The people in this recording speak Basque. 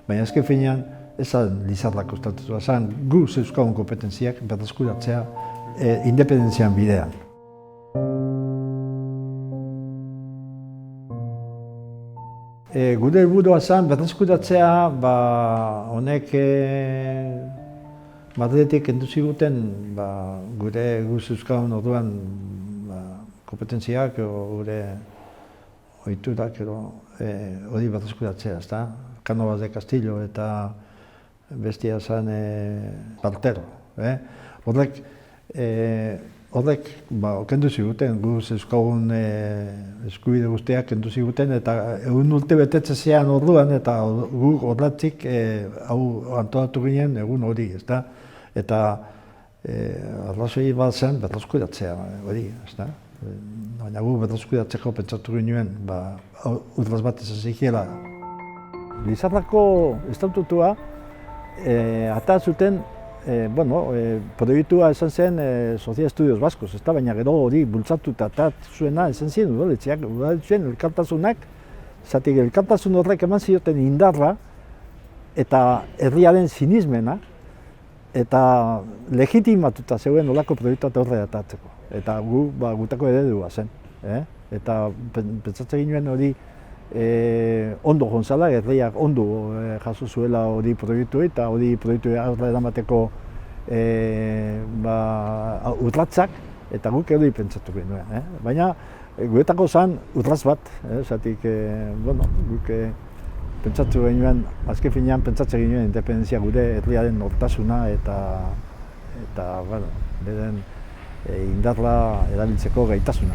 Baina azken finean, ez zen Lizarrak ostatutua, zen gu zeuzkagun kompetentziak berreskuratzea independentzian bidean. Gure helburua zen berreskuratzea, honek Madriletik kendu ziguten gure gu zeuzkagun orduan kompetentziak, gure ohiturak hori berreskuratzea, ezta? Cánovas de Castillo eta bestia zen Partero. Horrek kendu ziguten, gu zeuzkagun eskubide guztiak kendu ziguten, eta egun urte betetzean orduan, eta gu horretzik hau antolatu ginen egun hori, ezta? Eta arrazoi bat zen berreskuratzea hori, ezta? Baina gu berreskuratzeko pentsatu ginen, urraz bat ez zikiela. Lizarrako estatutua ata zuten, proiektua esan zen Social Estudios Vascos, baina gero hori bultzatuta eta zuena esan ziren udaletxeak, udaletxean elkartasunak, zatik elkartasun horrek eman zioten indarra eta herriaren sinismena, eta legitimatuta zegoen olako proiektua aurrera atatzeko. Eta gutako eredua zen. Eta pentsatzen ginen hori ondo gonzala, herriak ondo jaso zuela hori proiektu eta hori proiektu aurrera eramateko urratsak, eta guk hori pentsatu genuen. Baina guretako zen urratz bat, zatik guk pentsatu genuen, azken finean pentsatzen genuen independentzia gure herriaren nortasuna eta beren indarra erabiltzeko gaitasuna.